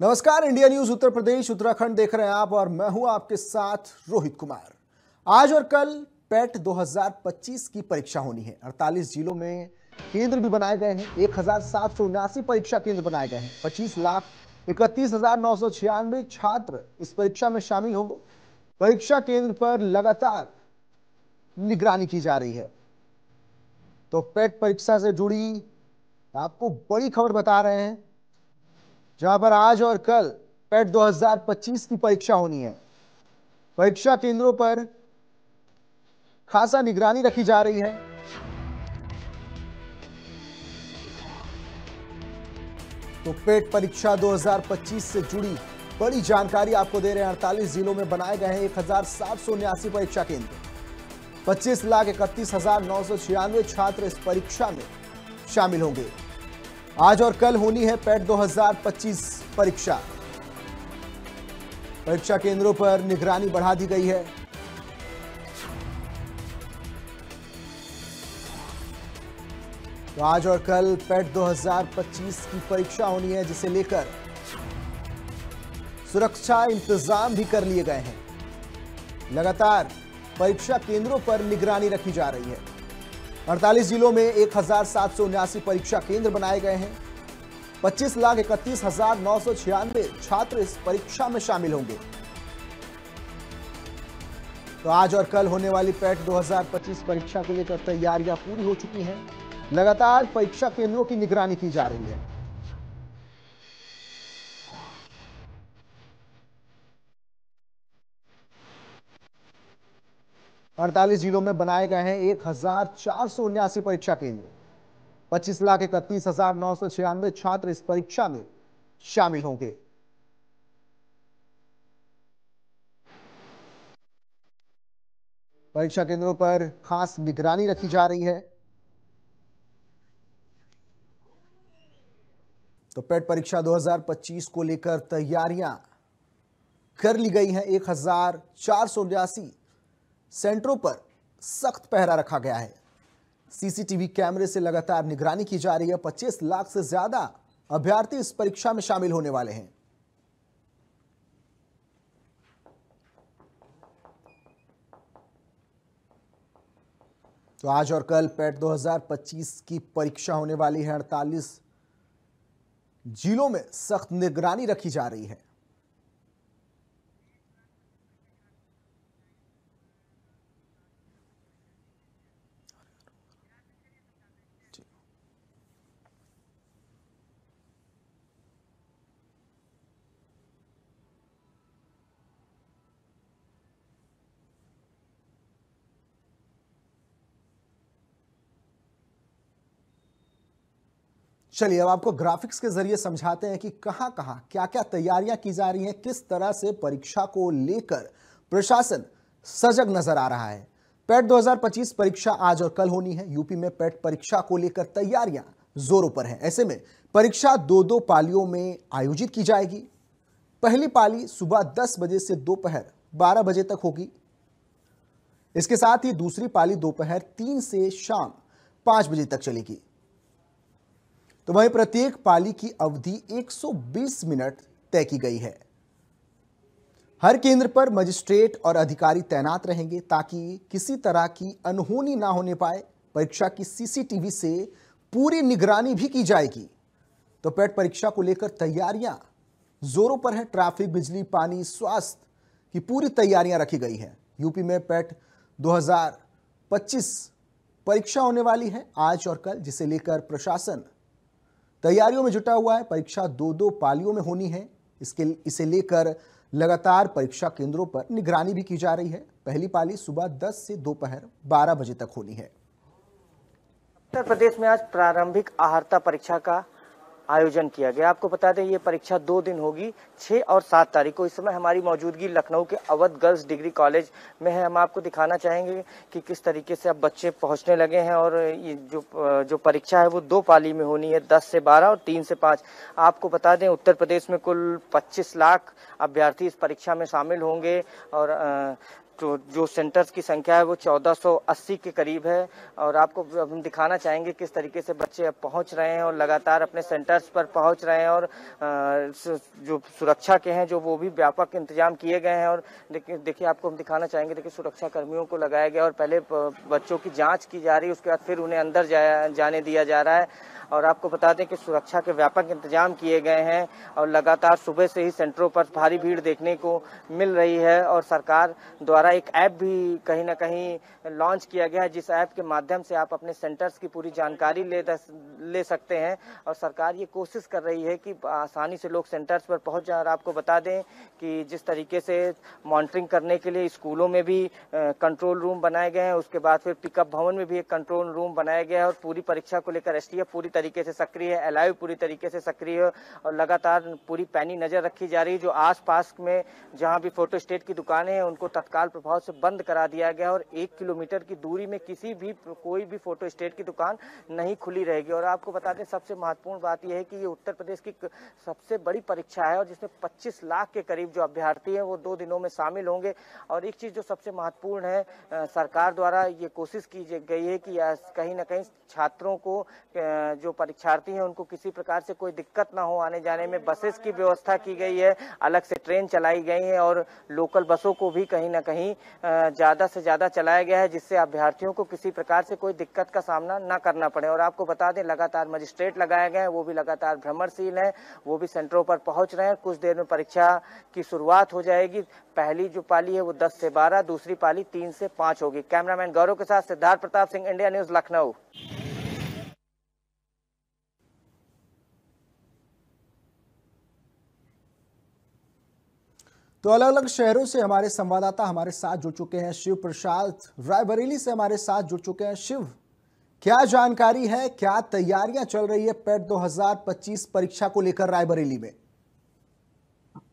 नमस्कार, India news Uttar Pradesh Uttarakhand देख रहे हैं आप और मैं हूं आपके साथ रोहित कुमार। आज और कल पेट 2025 की परीक्षा होनी है। 48 जिलों में केंद्र भी बनाए गए हैं। 1779 परीक्षा केंद्र बनाए गए हैं। 25,31,996 छात्र इस परीक्षा में शामिल होंगे। परीक्षा केंद्र पर लगातार निगरानी की जा रही है। तो पेट परीक्षा से जुड़ी आपको बड़ी खबर बता रहे हैं, जहां पर आज और कल पेट 2025 की परीक्षा होनी है। परीक्षा केंद्रों पर खासा निगरानी रखी जा रही है। तो पेट परीक्षा 2025 से जुड़ी बड़ी जानकारी आपको दे रहे हैं। 48 जिलों में बनाए गए हैं 1779 परीक्षा केंद्र। 25,31,996 छात्र इस परीक्षा में शामिल होंगे। आज और कल होनी है पेट 2025 परीक्षा। परीक्षा केंद्रों पर निगरानी बढ़ा दी गई है। तो आज और कल पेट 2025 की परीक्षा होनी है, जिसे लेकर सुरक्षा इंतजाम भी कर लिए गए हैं। लगातार परीक्षा केंद्रों पर निगरानी रखी जा रही है। 48 जिलों में 1779 परीक्षा केंद्र बनाए गए हैं। 25,31,996 छात्र इस परीक्षा में शामिल होंगे। तो आज और कल होने वाली पेट 2025 परीक्षा को लेकर तैयारियां पूरी हो चुकी हैं। लगातार परीक्षा केंद्रों की निगरानी की जा रही है। और 48 जिलों में बनाए गए हैं 1479 परीक्षा केंद्र। 25,31,996 छात्र इस परीक्षा में शामिल होंगे। परीक्षा केंद्रों पर खास निगरानी रखी जा रही है। तो पेट परीक्षा 2025 को लेकर तैयारियां कर ली गई हैं। 1479 सेंटरों पर सख्त पहरा रखा गया है। सीसीटीवी कैमरे से लगातार निगरानी की जा रही है। 25 लाख से ज्यादा अभ्यर्थी इस परीक्षा में शामिल होने वाले हैं। तो आज और कल पेट 2025 की परीक्षा होने वाली है। 48 जिलों में सख्त निगरानी रखी जा रही है। चलिए अब आपको ग्राफिक्स के जरिए समझाते हैं कि कहां कहां क्या क्या तैयारियां की जा रही हैं, किस तरह से परीक्षा को लेकर प्रशासन सजग नजर आ रहा है। पेट 2025 परीक्षा आज और कल होनी है। यूपी में पेट परीक्षा को लेकर तैयारियां जोरों पर हैं। ऐसे में परीक्षा दो पालियों में आयोजित की जाएगी। पहली पाली सुबह 10 बजे से दोपहर 12 बजे तक होगी। इसके साथ ही दूसरी पाली दोपहर 3 से शाम 5 बजे तक चलेगी। तो वहीं प्रत्येक पाली की अवधि 120 मिनट तय की गई है। हर केंद्र पर मजिस्ट्रेट और अधिकारी तैनात रहेंगे ताकि किसी तरह की अनहोनी ना होने पाए। परीक्षा की सीसीटीवी से पूरी निगरानी भी की जाएगी। तो पेट परीक्षा को लेकर तैयारियां जोरों पर है। ट्रैफिक, बिजली, पानी, स्वास्थ्य की पूरी तैयारियां रखी गई है। यूपी में पेट 2025 परीक्षा होने वाली है आज और कल, जिसे लेकर प्रशासन तैयारियों में जुटा हुआ है। परीक्षा दो पालियों में होनी है। इसे लेकर लगातार परीक्षा केंद्रों पर निगरानी भी की जा रही है। पहली पाली सुबह 10 से दोपहर 12 बजे तक होनी है। उत्तर प्रदेश में आज प्रारंभिक अहर्ता परीक्षा का आयोजन किया गया। आपको बता दें ये परीक्षा 2 दिन होगी, 6 और 7 तारीख को। इस समय हमारी मौजूदगी लखनऊ के अवध गर्ल्स डिग्री कॉलेज में है। हम आपको दिखाना चाहेंगे कि किस तरीके से अब बच्चे पहुंचने लगे हैं। और ये जो परीक्षा है वो 2 पाली में होनी है, 10 से 12 और 3 से 5। आपको बता दें उत्तर प्रदेश में कुल 25 लाख अभ्यर्थी इस परीक्षा में शामिल होंगे। और तो जो सेंटर्स की संख्या है वो 1480 के करीब है। और आपको हम दिखाना चाहेंगे किस तरीके से बच्चे अब पहुंच रहे हैं और लगातार अपने सेंटर्स पर पहुंच रहे हैं। और जो सुरक्षा के हैं जो वो भी व्यापक इंतजाम किए गए हैं। और देखिए आपको हम दिखाना चाहेंगे, देखिए सुरक्षा कर्मियों को लगाया गया और पहले बच्चों की जांच की जा रही है, उसके बाद फिर उन्हें अंदर जाने दिया जा रहा है। और आपको बता दें कि सुरक्षा के व्यापक इंतजाम किए गए हैं और लगातार सुबह से ही सेंटरों पर भारी भीड़ देखने को मिल रही है। और सरकार द्वारा एक ऐप भी कहीं ना कहीं लॉन्च किया गया है, जिस ऐप के माध्यम से आप अपने सेंटर्स की पूरी जानकारी ले सकते हैं। और सरकार ये कोशिश कर रही है कि आसानी से लोग सेंटर्स पर पहुंच जाएं। और आपको बता दें कि जिस तरीके से मॉनिटरिंग करने के लिए स्कूलों में भी कंट्रोल रूम बनाए गए हैं, उसके बाद फिर पिकअप भवन में भी एक कंट्रोल रूम बनाया गया है। और पूरी परीक्षा को लेकर एसटीएफ पूरी तरीके से सक्रिय है, एलआईयू पूरी तरीके से सक्रिय है और लगातार पूरी पैनी नजर रखी जा रही है। जो आसपास में जहां भी फोटो स्टेट की दुकानें हैं उनको तत्काल प्रभाव से बंद करा दिया गया और 1 किलोमीटर की दूरी में कोई भी फोटो स्टेट की दुकान नहीं खुली रहेगी। और आपको बता दें सबसे महत्वपूर्ण बात यह है कि ये उत्तर प्रदेश की सबसे बड़ी परीक्षा है और जिसमें 25 लाख के करीब जो अभ्यर्थी हैं वो 2 दिनों में शामिल होंगे। और एक चीज जो सबसे महत्वपूर्ण है, सरकार द्वारा ये कोशिश की गई है कि कहीं ना कहीं छात्रों को जो परीक्षार्थी हैं उनको किसी प्रकार से कोई दिक्कत ना हो आने जाने में। बसेस की व्यवस्था की गई है, अलग से ट्रेन चलाई गई है और लोकल बसों को भी कहीं ना कहीं ज्यादा से ज्यादा चलाया गया है, जिससे अभ्यर्थियों को किसी प्रकार से कोई दिक्कत का सामना ना करना पड़े। और आपको बता दें लगातार मजिस्ट्रेट लगाए गए हैं, वो भी लगातार भ्रमणशील हैं, वो भी सेंटरों पर पहुंच रहे हैं। कुछ देर में परीक्षा की शुरुआत हो जाएगी। पहली जो पाली है वो 10 से 12, दूसरी पाली 3 से 5 होगी। कैमरामैन गौरव के साथ सिद्धार्थ प्रताप सिंह, इंडिया न्यूज, लखनऊ। तो अलग अलग शहरों से हमारे संवाददाता हमारे साथ जुड़ चुके हैं। शिव प्रसाद रायबरेली से हमारे साथ जुड़ चुके हैं। शिव, क्या जानकारी है, क्या तैयारियां चल रही है पेट 2025 परीक्षा को लेकर रायबरेली में?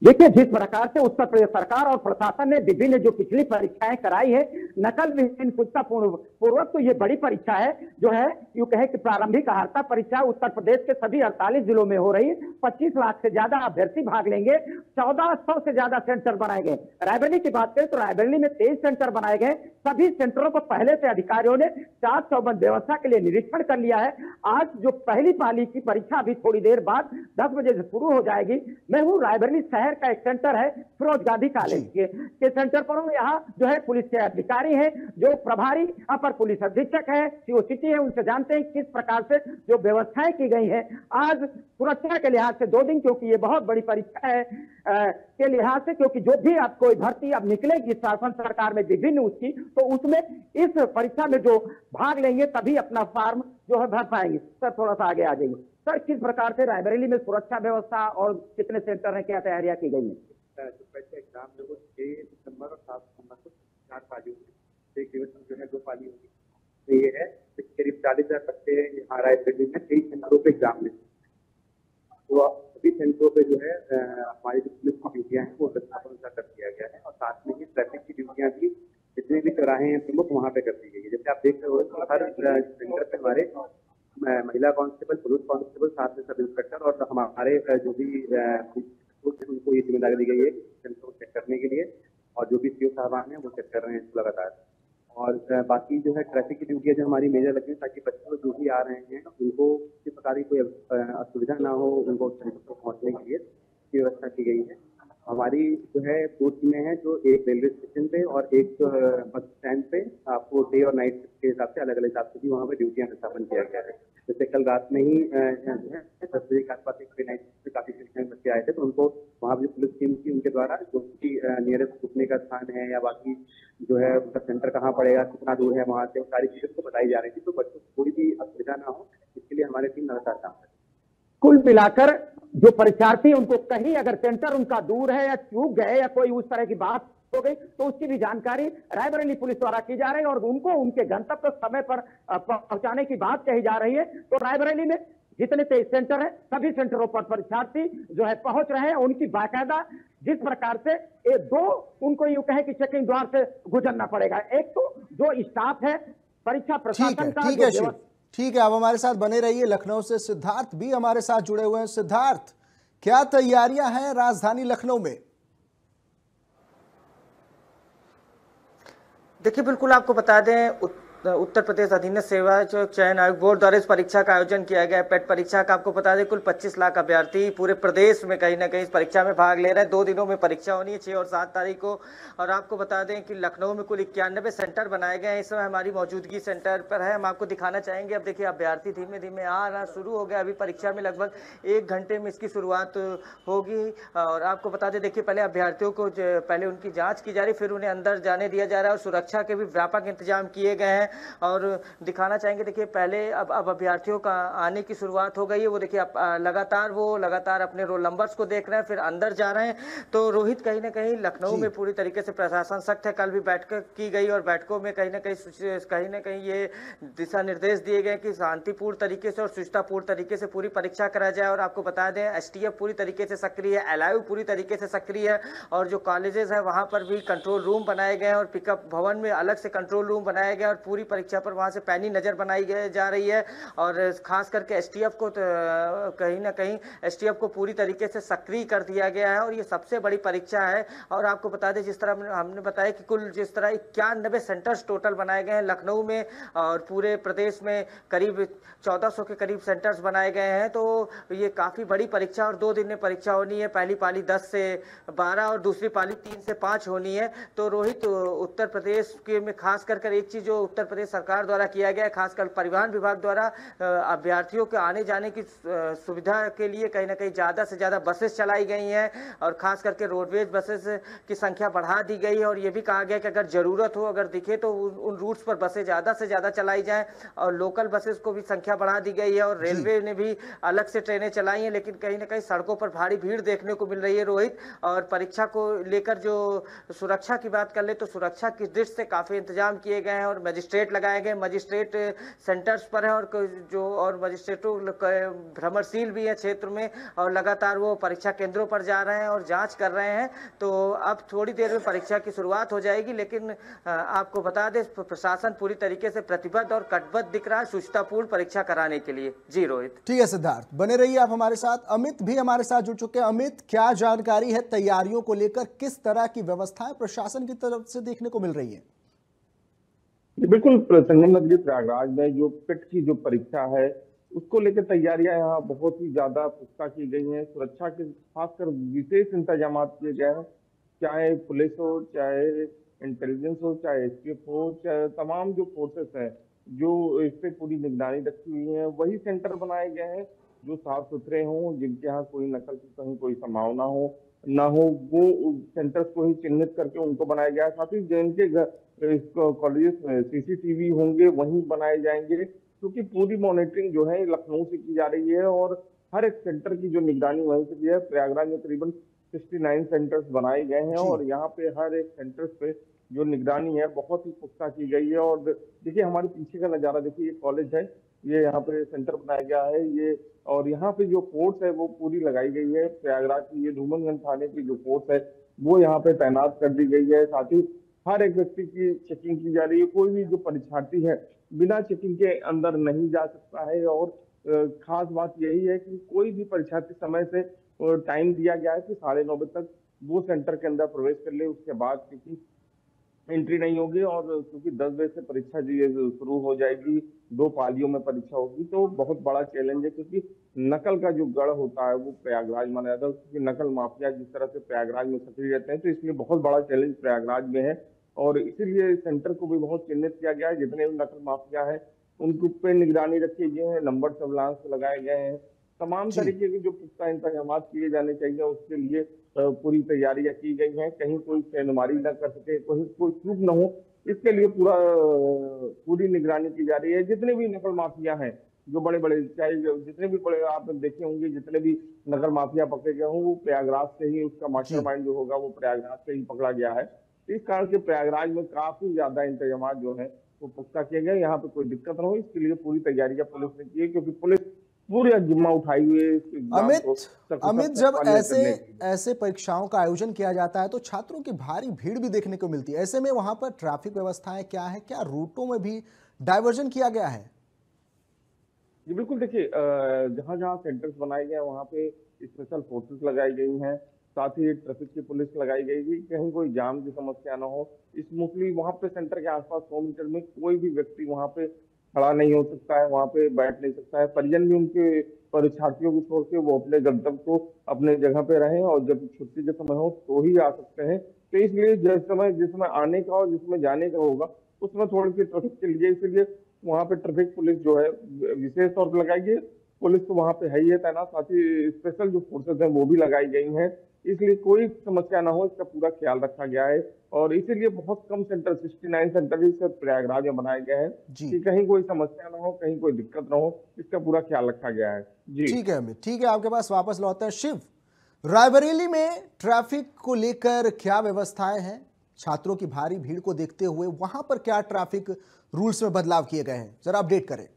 देखिए, जिस प्रकार से उत्तर प्रदेश सरकार और प्रशासन ने विभिन्न जो पिछली परीक्षाएं कराई है नकल विहीन पूछता पूर्वक, तो ये बड़ी परीक्षा है जो है यूं कहे कि प्रारंभिक अहर्ता परीक्षा उत्तर प्रदेश के सभी 48 जिलों में हो रही है। 25 लाख से ज्यादा अभ्यर्थी भाग लेंगे। 1400 से ज्यादा सेंटर बनाए गए। रायबरेली की बात करें तो रायबरेली में 23 सेंटर बनाए गए। सभी सेंटरों पर पहले से अधिकारियों ने चाक चौबंद व्यवस्था के लिए निरीक्षण कर लिया है। आज जो पहली पाली की परीक्षा अभी थोड़ी देर बाद 10 बजे से शुरू हो जाएगी। मैं हूँ रायबरेली शहर का एक सेंटर है फिरोज गांधी कॉलेज के सेंटर पर हूँ। यहाँ जो है पुलिस के अधिकारी हैं, जो प्रभारी अपर पुलिस अधीक्षक है, सीओ सिटी है, उनसे जानते हैं किस प्रकार से जो व्यवस्थाएं की गई हैं आज सुरक्षा के लिहाज से 2 दिन, क्योंकि ये बहुत बड़ी परीक्षा है के लिहाज से, क्योंकि जो भी अब कोई भर्ती अब निकलेगी शासन सरकार में विभिन्न उसकी, तो उसमें इस परीक्षा में जो भाग लेंगे तभी अपना फॉर्म जो है भर पाएंगे। सर थोड़ा सा आगे आ जाइए। सर, किस प्रकार से रायबरेली में सुरक्षा व्यवस्था और कितने सेंटर हैं, क्या तैयारियां की गई हैं? एग्जाम जो 6 दिसंबर और 7 दिसंबर को 4 पाली होगी। एक दिवस में जो है 2 पाली होगी। तो ये है करीब 40,000 बच्चे यहाँ रायबरेली में 23 सेंटरों पे एग्जाम लेते हैं। तो सभी सेंटरों पे जो है हमारी जो पुलिस की ड्यूटियां हैं वो व्यवस्थापन कर दिया गया है और साथ में ही ट्रैफिक की ड्यूटियां भी जितने भी चौराहे हैं प्रमुख वहाँ पे कर दी गई है। जैसे आप देख रहे हो हर सेंटर पे हमारे महिला कांस्टेबल, पुलिस कांस्टेबल, साथ में सब इंस्पेक्टर और हमारे जो भी उनको ये जिम्मेदारी दी गई है सेंटर को चेक करने के लिए। और जो भी सीओ साहबान हैं वो चेक कर रहे हैं लगातार। और बाकी जो है ट्रैफिक की ड्यूटियां जो हमारी मेजर लगी है ताकि बच्चे जो भी आ रहे हैं उनको किसी प्रकार की कोई असुविधा ना हो, उनको सेंटर पर पहुँचने के लिए व्यवस्था की गई है। हमारी जो है 2 टीमें हैं जो एक रेलवे स्टेशन पे और एक बस स्टैंड पे आपको डे और नाइट के हिसाब से अलग अलग हिसाब से भी वहाँ पे ड्यूटियां स्थापन किया गया है। जैसे कल रात में ही 10 बजे के आसपास एक नाइट पे काफी संख्या में बच्चे आए थे, तो उनको वहाँ जो पुलिस टीम थी उनके द्वारा जो उनकी नियरेस्ट रुकने का स्थान है या बाकी जो है उनका सेंटर कहाँ पड़ेगा, कितना दूर है वहाँ से, वो सारी चीजें को बताई जा रही थी। तो बच्चों को कोई भी असुविधा ना हो इसके लिए हमारी टीम लगातार काम कर रही है। कुल मिलाकर जो परीक्षार्थी उनको कहीं अगर सेंटर उनका दूर है या चूक गए या कोई उस तरह की बात हो गई तो उसकी भी जानकारी रायबरेली पुलिस द्वारा की जा रही है और उनको उनके गंतव्य समय पर पहुंचाने की बात कही जा रही है। तो रायबरेली में जितने 23 सेंटर है सभी सेंटरों पर परीक्षार्थी जो है पहुंच रहे हैं। उनकी बाकायदा जिस प्रकार से ये 2 उनको यूं कहे कि चेकिंग द्वार से गुजरना पड़ेगा। एक तो जो स्टाफ है परीक्षा प्रशासन का। ठीक है, आप हमारे साथ बने रहिए। लखनऊ से सिद्धार्थ भी हमारे साथ जुड़े हुए हैं। सिद्धार्थ, क्या तैयारियां हैं राजधानी लखनऊ में? देखिए, बिल्कुल आपको बता दें, उत्तर प्रदेश अधीनस्थ सेवा जो चयन आयोग बोर्ड द्वारा इस परीक्षा का आयोजन किया गया है। पेट परीक्षा का आपको बता दें कुल 25 लाख अभ्यर्थी पूरे प्रदेश में कहीं ना कहीं इस परीक्षा में भाग ले रहे हैं। 2 दिनों में परीक्षा होनी है, 6 और 7 तारीख को। और आपको बता दें कि लखनऊ में कुल 91 सेंटर बनाए गए हैं। इस समय हमारी मौजूदगी सेंटर पर है, हम आपको दिखाना चाहेंगे। अब देखिए, अभ्यर्थी धीमे धीमे आना शुरू हो गया। अभी परीक्षा में लगभग 1 घंटे में इसकी शुरुआत होगी। और आपको बता दें, देखिए, पहले अभ्यर्थियों को पहले उनकी जाँच की जा रही, फिर उन्हें अंदर जाने दिया जा रहा है। और सुरक्षा के भी व्यापक इंतजाम किए गए हैं। और दिखाना चाहेंगे, देखिए, पहले अब अभ्यर्थियों का आने की शुरुआत हो गई है। वो देखिए, लगातार अपने रोल नंबर्स को देख रहे हैं, फिर अंदर जा रहे हैं। तो रोहित, कहीं ना कहीं लखनऊ में पूरी तरीके से प्रशासन सख्त है। कल भी बैठक की गई और बैठकों में कहीं ना कहीं ये दिशा निर्देश दिए गए कि शांतिपूर्ण तरीके से और सुचितापूर्ण तरीके से पूरी परीक्षा कराई जाए। और आपको बता दें, एसटीएफ पूरी तरीके से सक्रिय है, एलआईयू पूरी तरीके से सक्रिय है। और जो कॉलेजेस है वहां पर भी कंट्रोल रूम बनाए गए हैं और पिकअप भवन में अलग से कंट्रोल रूम बनाया गया। और पूरी परीक्षा पर वहां से पैनी नजर बनाई जा रही है। और खास करके एसटीएफ को कहीं ना कहीं एसटीएफ को पूरी तरीके से सक्रिय कर दिया गया है। और ये सबसे बड़ी परीक्षा है। और आपको बता दें, जिस तरह हमने बताया कि कुल जिस तरह 91 सेंटर्स टोटल बनाए गए हैं लखनऊ में, और पूरे प्रदेश में करीब 1400 के करीब सेंटर्स बनाए गए हैं। तो ये काफी बड़ी परीक्षा और 2 दिन में परीक्षा होनी है। पहली पाली 10 से 12 और दूसरी पाली 3 से 5 होनी है। तो रोहित, उत्तर प्रदेश के में खास कर एक चीज जो उत्तर प्रदेश सरकार द्वारा किया गया है, खासकर परिवहन विभाग द्वारा अभ्यर्थियों के आने जाने की सुविधा के लिए कहीं ना कहीं ज्यादा से ज्यादा बसेस चलाई गई हैं। और खास करके रोडवेज बसेस की संख्या बढ़ा दी गई है। और ये भी कहा गया कि अगर जरूरत हो, अगर दिखे तो उन रूट्स पर बसें ज्यादा से ज्यादा चलाई जाएं। और लोकल बसेस को भी संख्या बढ़ा दी गई है। और रेलवे ने भी अलग से ट्रेनें चलाई हैं। लेकिन कहीं ना कहीं सड़कों पर भारी भीड़ देखने को मिल रही है रोहित। और परीक्षा को लेकर जो सुरक्षा की बात कर ले तो सुरक्षा की दृष्टि से काफी इंतजाम किए गए हैं। और मजिस्ट्रेट लगाए गए, मजिस्ट्रेट सेंटर्स पर है। और मजिस्ट्रेटों भ्रमणशील भी है क्षेत्र में। और लगातार वो परीक्षा केंद्रों पर जा रहे हैं और जांच कर रहे हैं। तो अब थोड़ी देर में परीक्षा की शुरुआत हो जाएगी। लेकिन आपको बता दें, प्रशासन पूरी तरीके से प्रतिबद्ध और कटिबद्ध दिख रहा है सुचितापूर्ण परीक्षा कराने के लिए। जी रोहित। ठीक है सिद्धार्थ, बने रहिए आप हमारे साथ। अमित भी हमारे साथ जुड़ चुके हैं। अमित, क्या जानकारी है तैयारियों को लेकर? किस तरह की व्यवस्थाएं प्रशासन की तरफ से देखने को मिल रही है? बिल्कुल, संगम नगरी प्रयागराज में जो पेट की जो परीक्षा है उसको लेकर तैयारियां यहाँ बहुत ही ज्यादा पुख्ता की गई हैं। सुरक्षा के खासकर विशेष इंतजाम किए गए हैं। चाहे पुलिस हो, चाहे इंटेलिजेंस हो, चाहे एसटीएफ हो, चाहे तमाम जो फोर्सेस हैं जो इस पे पूरी निगरानी रखी हुई है। वही सेंटर बनाए गए हैं जो साफ सुथरे हों, जिनके यहाँ कोई नकल की कहीं कोई संभावना हो ना हो, वो सेंटर्स को ही चिन्हित करके उनको बनाया गया है। साथ ही जिनके कॉलेजेस में सीसीटीवी होंगे वहीं बनाए जाएंगे, क्योंकि पूरी मॉनिटरिंग जो है लखनऊ से की जा रही है। और हर एक सेंटर की जो निगरानी वहीं से की है। प्रयागराज में करीबन 69 सेंटर्स बनाए गए हैं। और यहाँ पे हर एक सेंटर्स पे जो निगरानी है बहुत ही पुख्ता की गई है। और देखिए, हमारे पीछे का नजारा देखिए, ये कॉलेज है, ये यहाँ पे सेंटर बनाया गया है ये। और यहाँ पे जो फोर्स है वो पूरी लगाई गई है। प्रयागराज की ये धूमनगंज थाने की जो फोर्स है वो यहाँ पे तैनात कर दी गई है। साथ ही हर एक व्यक्ति की चेकिंग की जा रही है। कोई भी जो परीक्षार्थी है बिना चेकिंग के अंदर नहीं जा सकता है। और खास बात यही है कि कोई भी परीक्षार्थी समय से टाइम दिया गया है कि 9:30 बजे तक वो सेंटर के अंदर प्रवेश कर ले, उसके बाद किसी एंट्री नहीं होगी। और क्योंकि 10 बजे से परीक्षा शुरू हो जाएगी, 2 पालियों में परीक्षा होगी, तो बहुत बड़ा चैलेंज है। क्योंकि नकल का जो गढ़ होता है वो प्रयागराज माना जाता है। क्योंकि नकल माफिया जिस तरह से प्रयागराज में सक्रिय रहते हैं, तो इसलिए बहुत बड़ा चैलेंज प्रयागराज में है। और इसीलिए सेंटर को भी बहुत चिन्हित किया गया है। जितने भी नकल माफिया है उनके ऊपर निगरानी रखी गई है, नंबर सर्विलांस लगाए गए हैं। तमाम तरीके के जो पुख्ता इंतजाम किए जाने चाहिए उसके लिए पूरी तैयारियां की गई हैं। कहीं कोई सेंधमारी न कर सके, कहीं कोई चूक न हो, इसके लिए पूरी निगरानी की जा रही है। जितने भी नकल माफिया हैं, जो बड़े बड़े, चाहे जितने भी बड़े आप देखे होंगे, जितने भी नकल माफिया पकड़े गए हों, वो प्रयागराज से ही, उसका मास्टरमाइंड जो होगा वो प्रयागराज से ही पकड़ा गया है। इस कारण से प्रयागराज में काफी ज्यादा इंतजाम जो है वो पुख्ता किए गए। यहाँ पे कोई दिक्कत न हो, इसके लिए पूरी तैयारियां पुलिस ने की है। क्योंकि पुलिस पूरी जिम्मा उठाई हुई है। अमित, जब ऐसे परीक्षाओं का आयोजन किया जाता है तो छात्रों की भारी भीड़ भी देखने को मिलती है। ऐसे में वहां पर ट्रैफिक व्यवस्थाएं क्या है? क्या रूटों में भी डायवर्जन किया गया है? जी बिल्कुल, देखिए, जहाँ जहाँ सेंटर्स बनाए गए हैं वहाँ पे स्पेशल फोर्सेस लगाई गई हैं। साथ ही ट्रैफिक की पुलिस लगाई गई थी, कहीं कोई जाम की समस्या ना हो। स्मूथली वहां पे सेंटर के आसपास 100 मीटर में कोई भी व्यक्ति वहां पे खड़ा नहीं हो सकता है, वहां पे बैठ नहीं सकता है। परिजन भी उनके परीक्षार्थियों को छोड़ के वो अपने गंतव्य को अपने जगह पे रहें, और जब छुट्टी के समय हो तो ही आ सकते हैं। तो इसलिए जिस समय आने का और जिसमें जाने का होगा उसमें थोड़ी सी ट्रैफिक चल गई, इसलिए वहां पे ट्रैफिक पुलिस जो है विशेष तौर पर लगाई गई है। पुलिस तो वहां पे है ही है तैनात, साथ ही स्पेशल जो फोर्सेस हैं वो भी लगाई गई हैं, इसलिए कोई समस्या ना हो इसका पूरा ख्याल रखा गया है। और इसीलिए बहुत कम सेंटर 69 सेंटर ही सिर्फ प्रयागराज में बनाए गए हैं जी कि कहीं कोई समस्या ना हो, कहीं कोई दिक्कत ना हो, इसका पूरा ख्याल रखा गया है। जी ठीक है अमित, ठीक है, आपके पास वापस लौटते हैं। शिव, रायबरेली में ट्रैफिक को लेकर क्या व्यवस्थाएं हैं? छात्रों की भारी भीड़ को देखते हुए वहां पर क्या ट्रैफिक रूल्स में बदलाव किए गए हैं, जरा अपडेट करें।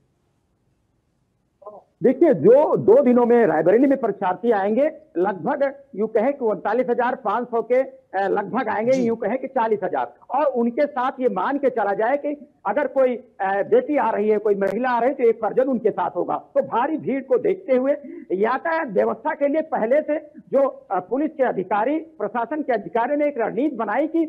देखिए, जो 2 दिनों में रायबरेली में परीक्षार्थी आएंगे, लगभग यूं कहें कि 39,500 के लगभग आएंगे, यूं कहें कि 40,000। और उनके साथ ये मान के चला जाए कि अगर कोई बेटी आ रही है, कोई महिला आ रही है, तो एक परिजन उनके साथ होगा। तो भारी भीड़ को देखते हुए यातायात व्यवस्था के लिए पहले से जो पुलिस के अधिकारी, प्रशासन के अधिकारी ने एक रणनीति बनाई कि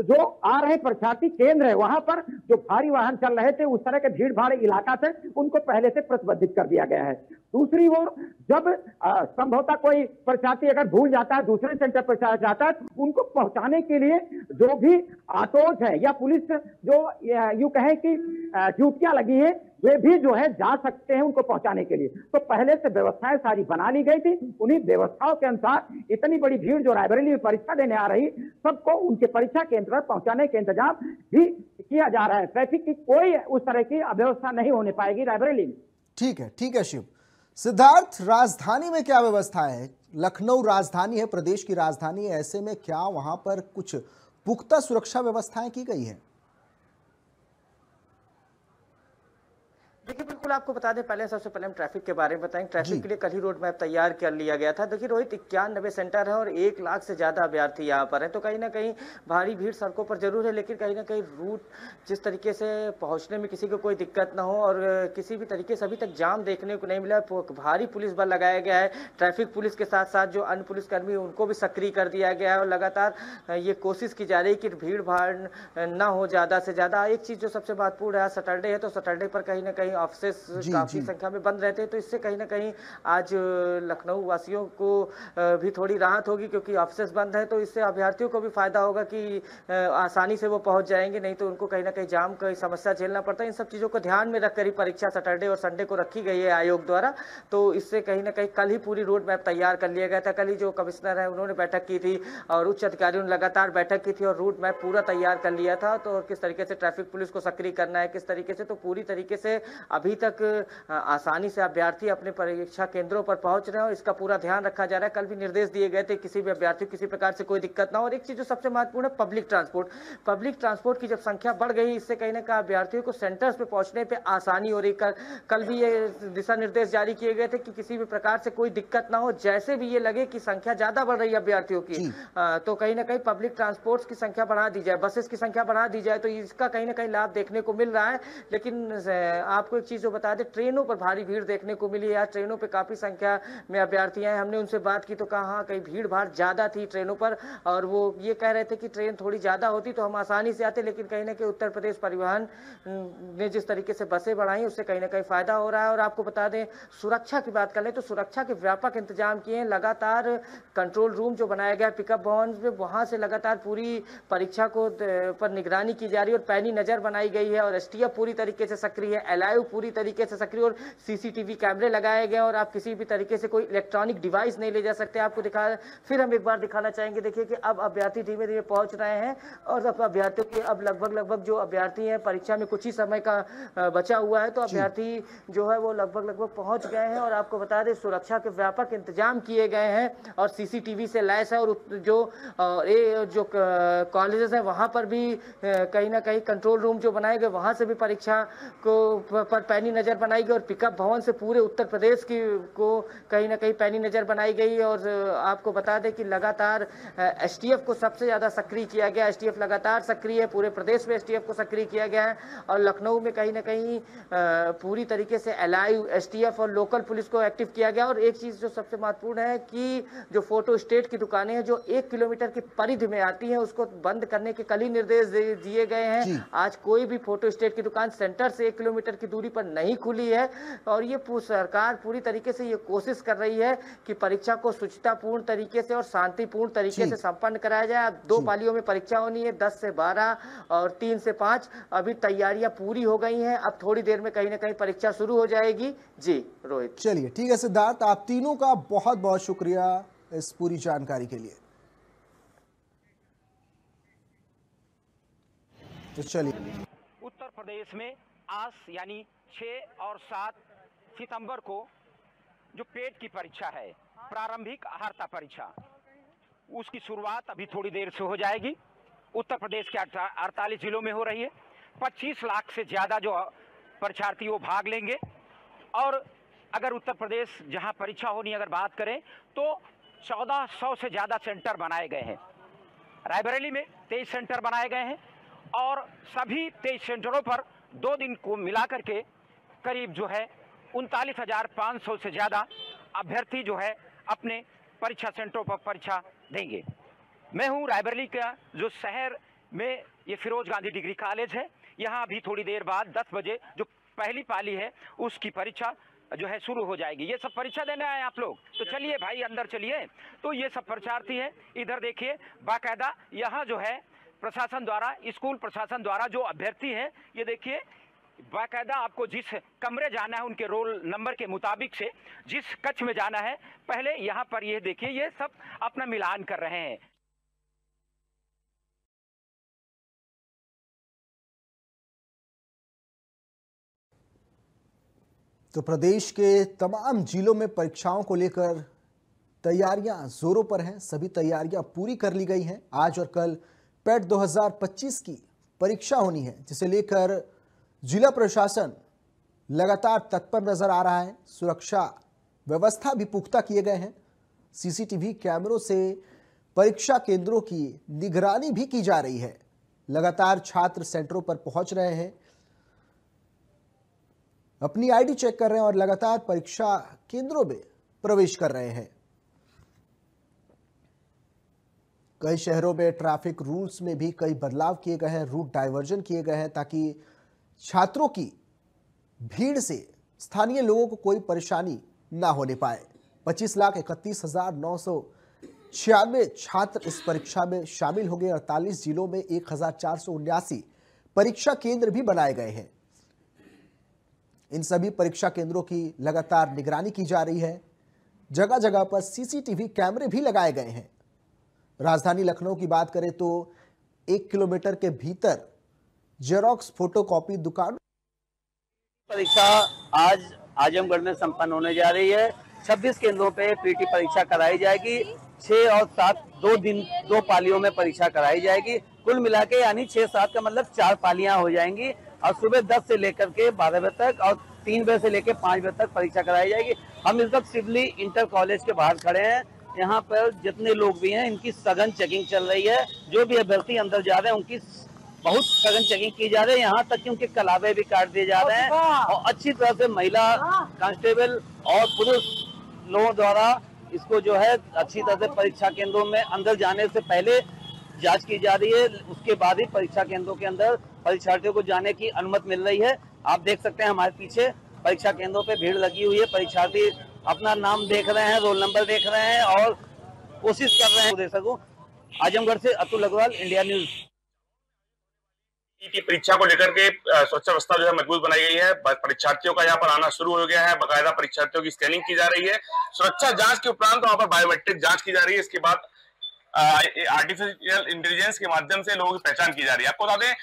जो आ रहे परीक्षार्थी केंद्र है वहां पर जो भारी वाहन चल रहे थे, उस तरह के भीड़ भाड़ इलाका थे, उनको पहले से प्रतिबंधित कर दिया गया है। दूसरी ओर जब संभवतः कोई परीक्षार्थी अगर भूल जाता है, दूसरे सेंटर पर जाता है, उनको पहुंचाने के लिए जो भी ऑटोज है या पुलिस जो यूं कहें कि ड्यूटियां लगी है, वे भी जो है जा सकते हैं उनको पहुंचाने के लिए। तो पहले से व्यवस्थाएं सारी बना ली गई थी। उन्हीं व्यवस्थाओं के अनुसार इतनी बड़ी भीड़ जो रायबरेली में परीक्षा देने आ रही, सबको उनके परीक्षा केंद्र पर पहुंचाने के इंतजाम भी किया जा रहा है। ट्रैफिक की कोई उस तरह की अव्यवस्था नहीं होने पाएगी रायबरेली में। ठीक है शिव। सिद्धार्थ, राजधानी में क्या व्यवस्था है? लखनऊ राजधानी है, प्रदेश की राजधानी है, ऐसे में क्या वहां पर कुछ पुख्ता सुरक्षा व्यवस्थाएं की गई हैं? देखिए, बिल्कुल आपको बता दें, पहले सबसे पहले हम ट्रैफिक के बारे में बताएंगे। ट्रैफिक के लिए कल ही रोड मैप तैयार कर लिया गया था। देखिए रोहित, 91 सेंटर है और 1 लाख से ज्यादा अभ्यर्थी यहाँ पर है, तो कहीं ना कहीं भारी भीड़ सड़कों पर जरूर है, लेकिन कहीं ना कहीं रूट जिस तरीके से पहुंचने में किसी को कोई दिक्कत ना हो और किसी भी तरीके से अभी तक जाम देखने को नहीं मिला। भारी पुलिस बल लगाया गया है। ट्रैफिक पुलिस के साथ साथ जो अन्य पुलिसकर्मी उनको भी सक्रिय कर दिया गया है और लगातार ये कोशिश की जा रही है कि भीड़ भाड़ ना हो ज्यादा से ज्यादा। एक चीज जो सबसे महत्वपूर्ण है, सैटरडे है, तो सैटरडे पर कहीं ना कहीं ऑफिस काफी संख्या में बंद रहते हैं, तो इससे कहीं ना कहीं आज लखनऊ वासियों को भी थोड़ी राहत होगी, क्योंकि ऑफिस बंद है। तो इससे अभ्यर्थियों को भी फायदा होगा कि आसानी से वो पहुंच जाएंगे, नहीं तो उनको कहीं ना कहीं जाम की समस्या झेलना पड़ता है। इन सब चीजों को ध्यान में रखकर ही परीक्षा सैटरडे और संडे को रखी गई है आयोग द्वारा। तो इससे कहीं ना कहीं कल ही पूरी रोड मैप तैयार कर लिया गया था। कल ही जो कमिश्नर है उन्होंने बैठक की थी और उच्च अधिकारियों ने लगातार बैठक की थी और रूट मैप पूरा तैयार कर लिया था। तो किस तरीके से ट्रैफिक पुलिस को सक्रिय करना है, किस तरीके से, तो पूरी तरीके से अभी तक आसानी से अभ्यर्थी अपने परीक्षा केंद्रों पर पहुंच रहे हैं और इसका पूरा ध्यान रखा जा रहा है। कल भी निर्देश दिए गए थे किसी भी अभ्यर्थी को किसी प्रकार से कोई दिक्कत ना हो। और एक चीज जो सबसे महत्वपूर्ण है, पब्लिक ट्रांसपोर्ट की जब संख्या बढ़ गई, इससे कहीं ना कहीं अभ्यर्थियों को सेंटर्स पे पहुंचने पे आसानी हो रही। कल भी ये दिशा निर्देश जारी किए गए थे कि किसी भी प्रकार से कोई दिक्कत ना हो, जैसे भी ये लगे कि संख्या ज्यादा बढ़ रही है अभ्यर्थियों की, तो कहीं ना कहीं पब्लिक ट्रांसपोर्ट की संख्या बढ़ा दी जाए, बसेस की संख्या बढ़ा दी जाए, तो इसका कहीं ना कहीं लाभ देखने को मिल रहा है। लेकिन आपको एक चीज जो बता दें, ट्रेनों पर भारी भीड़ देखने को मिली है। आज ट्रेनों पे काफी संख्या में अभ्यर्थी हैं। हमने उनसे बात की तो कहा कहीं भीड़ भाड़ ज्यादा थी ट्रेनों पर, और वो ये कह रहे थे कि ट्रेन थोड़ी ज्यादा होती तो हम आसानी से आते, लेकिन कहीं ना कहीं उत्तर प्रदेश परिवहन ने जिस तरीके से बसें बढ़ाई उससे कहीं ना कहीं फायदा हो रहा है। और आपको बता दें, सुरक्षा की बात कर लें तो सुरक्षा के व्यापक इंतजाम किए हैं। लगातार कंट्रोल रूम जो बनाया गया पिकअप भवन में, वहां से लगातार पूरी परीक्षा को पर निगरानी की जा रही है और पैनी नजर बनाई गई है। और एसटीएफ पूरी तरीके से सक्रिय है, एलआईयू पूरी तरीके से सक्रिय, और सीसीटीवी कैमरे लगाए गए और आप किसी भी तरीके से कोई इलेक्ट्रॉनिक डिवाइस नहीं ले जा सकते। आपको फिर हम एक बार दिखाना चाहेंगे। देखिए कि अब अभ्यर्थी धीमे धीमे पहुंच रहे हैं और अब अभ्यर्थियों के अब लगभग जो अभ्यर्थी हैं, परीक्षा में कुछ ही समय का बचा हुआ है, तो अभ्यर्थी जो है वो लगभग पहुंच गए हैं। और आपको बता दें, सुरक्षा के व्यापक इंतजाम किए गए हैं और सीसीटीवी से लैस है। और जो कॉलेजेस हैं वहां पर भी कहीं ना कहीं कंट्रोल रूम जो बनाए गए, वहां से भी परीक्षा को पर पैनी पैनी नजर बनाई गई और पिकअप भवन से पूरे उत्तर प्रदेश की को कहीं ना कहीं पैनी नजर बनाई गई। और आपको बता दें कि लगातार एसटीएफ को सबसे ज्यादा सक्रिय किया गया। एसटीएफ लगातार सक्रिय है, पूरे प्रदेश में एसटीएफ को सक्रिय किया गया है और लखनऊ में कहीं ना कहीं पूरी तरीके से एलआईयू, एसटीएफ और लोकल पुलिस को एक्टिव किया गया। और एक चीज जो सबसे महत्वपूर्ण है कि जो फोटो स्टेट की दुकानें हैं जो 1 किलोमीटर की परिधि में आती हैं उसको बंद करने के कल ही निर्देश दिए गए हैं। आज कोई भी फोटो स्टेट की दुकान सेंटर से 1 किलोमीटर की दूरी पर नहीं खुली है और ये सरकार पूरी तरीके से ये कोशिश कर रही है कि परीक्षा को शुचितापूर्ण तरीके से और शांतिपूर्ण तरीके से संपन्न कराया जाए। अब 2 पालियों में परीक्षा होनी है, 10 से 12 और 3 से 5। अभी तैयारियां पूरी हो गई हैं, अब थोड़ी देर में कहीं ना कहीं परीक्षा शुरू हो जाएगी। जी रोहित। चलिए ठीक है सिद्धार्थ, आप तीनों का बहुत बहुत शुक्रिया इस पूरी जानकारी के लिए। तो चलिए, उत्तर प्रदेश में आज यानी 6 और 7 सितंबर को जो पेट की परीक्षा है, प्रारंभिक अहर्ता परीक्षा, उसकी शुरुआत अभी थोड़ी देर से हो जाएगी। उत्तर प्रदेश के 48 जिलों में हो रही है। 25 लाख से ज्यादा जो परीक्षार्थी वो भाग लेंगे। और अगर उत्तर प्रदेश जहां परीक्षा होनी अगर बात करें तो 1400 से ज्यादा सेंटर बनाए गए हैं। रायबरेली में 23 सेंटर बनाए गए हैं और सभी 23 सेंटरों पर 2 दिन को मिलाकर के करीब जो है 39,500 से ज्यादा अभ्यर्थी जो है अपने परीक्षा सेंटरों पर परीक्षा देंगे। मैं हूं रायबरेली का जो शहर में ये फिरोज गांधी डिग्री कॉलेज है। यहाँ अभी थोड़ी देर बाद 10 बजे जो पहली पाली है उसकी परीक्षा जो है शुरू हो जाएगी। ये सब परीक्षा देने आए आप लोग, तो चलिए भाई अंदर चलिए। तो ये सब परीक्षार्थी हैं, इधर देखिए बाकायदा यहाँ जो है प्रशासन द्वारा, स्कूल प्रशासन द्वारा जो अभ्यर्थी हैं, ये देखिए बाकायदा आपको जिस कमरे जाना है उनके रोल नंबर के मुताबिक से जिस कक्ष में जाना है, पहले यहाँ पर ये देखिए ये सब अपना मिलान कर रहे हैं। तो प्रदेश के तमाम जिलों में परीक्षाओं को लेकर तैयारियां जोरों पर हैं। सभी तैयारियां पूरी कर ली गई हैं। आज और कल पेट 2025 की परीक्षा होनी है, जिसे लेकर जिला प्रशासन लगातार तत्पर नजर आ रहा है। सुरक्षा व्यवस्था भी पुख्ता किए गए हैं। सीसीटीवी कैमरों से परीक्षा केंद्रों की निगरानी भी की जा रही है। लगातार छात्र सेंटरों पर पहुंच रहे हैं, अपनी आईडी चेक कर रहे हैं और लगातार परीक्षा केंद्रों में प्रवेश कर रहे हैं। कई शहरों में ट्रैफिक रूल्स में भी कई बदलाव किए गए हैं, रूट डाइवर्जन किए गए हैं ताकि छात्रों की भीड़ से स्थानीय लोगों को कोई परेशानी ना होने पाए। 25,31,996 छात्र इस परीक्षा में शामिल होंगे। 48 जिलों में 1,479 परीक्षा केंद्र भी बनाए गए हैं। इन सभी परीक्षा केंद्रों की लगातार निगरानी की जा रही है। जगह जगह पर सीसीटीवी कैमरे भी लगाए गए हैं। राजधानी लखनऊ की बात करें तो 1 किलोमीटर के भीतर जेरोक्स फोटोकॉपी दुकान परीक्षा आज आजमगढ़ में संपन्न होने जा रही है। 26 केंद्रों पे पीटी परीक्षा कराई जाएगी। 6 और 7 2 पालियों में परीक्षा कराई जाएगी। कुल मिला के यानी 6-7 का मतलब 4 पालियां हो जाएंगी और सुबह 10 से लेकर के 12 बजे तक और 3 बजे से लेकर 5 बजे तक परीक्षा कराई जाएगी। हम इस वक्त सिवली इंटर कॉलेज के बाहर खड़े हैं। यहाँ पर जितने लोग भी हैं इनकी सघन चेकिंग चल रही है। जो भी अभ्यर्थी अंदर जा रहे हैं उनकी बहुत सघन चेकिंग की जा रही है। यहाँ तक कि उनके कलावे भी काट दिए जा रहे हैं और अच्छी तरह से महिला कांस्टेबल और पुरुष लोगों द्वारा इसको जो है अच्छी तरह से परीक्षा केंद्रों में अंदर जाने से पहले जांच की जा रही है। उसके बाद ही परीक्षा केंद्रों के अंदर परीक्षार्थियों को जाने की अनुमति मिल रही है। आप देख सकते हैं हमारे पीछे परीक्षा केंद्रों पे भीड़ लगी हुई है। परीक्षार्थी अपना नाम देख रहे हैं, रोल नंबर देख रहे हैं और कोशिश कर रहे हैं। देख सकूं आजमगढ़ से अतुल अग्रवाल, इंडिया न्यूज। की परीक्षा को लेकर के सुरक्षा व्यवस्था जो है मजबूत बनाई गई है। परीक्षार्थियों का यहाँ पर आना शुरू हो गया है। बाकायदा परीक्षार्थियों की स्कैनिंग की जा रही है। सुरक्षा जांच के उपरांत वहां पर बायोमेट्रिक जांच की जा रही है। इसके बाद आर्टिफिशियल इंटेलिजेंस के माध्यम से लोगों की पहचान की जा रही है। आपको बता दें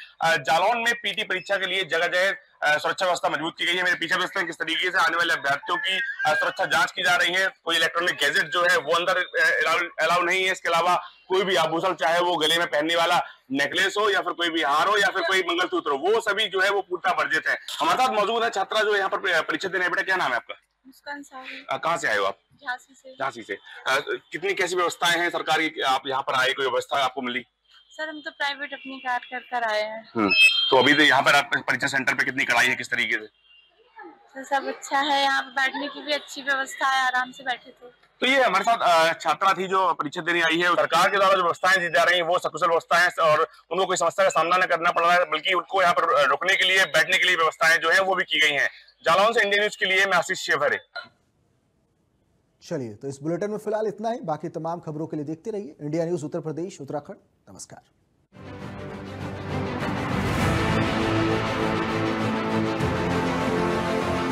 जालौन में पीटी परीक्षा के लिए जगह जगह सुरक्षा व्यवस्था मजबूत की गई है। मेरे पीछे देखते हैं किस तरीके से आने वाले अभ्यर्थियों की सुरक्षा जांच की जा रही है। कोई इलेक्ट्रॉनिक गैजेट जो है वो अंदर अलाउ नहीं है। इसके अलावा कोई भी आभूषण, चाहे वो गले में पहनने वाला नेकलेस हो या फिर कोई भी हार हो या फिर कोई मंगलसूत्र हो, वो सभी जो है वो पूर्णतः वर्जित है। हमारे साथ मौजूद है छात्रा जो यहाँ पर परीक्षा देने। बेटा क्या नाम है आपका? मुस्कान साहू। कहाँ से आए हो आप? झांसी से। झांसी से। कितनी कैसी व्यवस्थाएं हैं सरकारी, आप यहाँ पर आए, कोई व्यवस्था आपको मिली? सर हम तो प्राइवेट अपनी कार कर आए हैं। तो अभी तो यहाँ पर आप परीक्षा सेंटर पे कितनी कड़ाई है, किस तरीके से? तो सब अच्छा है, यहाँ पे बैठने की भी अच्छी व्यवस्था है, आराम से बैठे थे। तो ये हमारे साथ छात्रा थी जो परीक्षा देने आई है। सरकार के द्वारा जो व्यवस्थाएं दी जा रही हैं वो सकुशल व्यवस्थाएं और उनको कोई समस्या का सामना न करना पड़ रहा है, बल्कि उनको यहाँ पर रुकने के लिए, बैठने के लिए व्यवस्थाएं जो है वो भी की गई हैं। जालौन से इंडिया न्यूज के लिए मैं आशीष शेवरे। चलिए, तो इस बुलेटिन में फिलहाल इतना ही। बाकी तमाम खबरों के लिए देखते रहिए इंडिया न्यूज उत्तर प्रदेश उत्तराखंड। नमस्कार।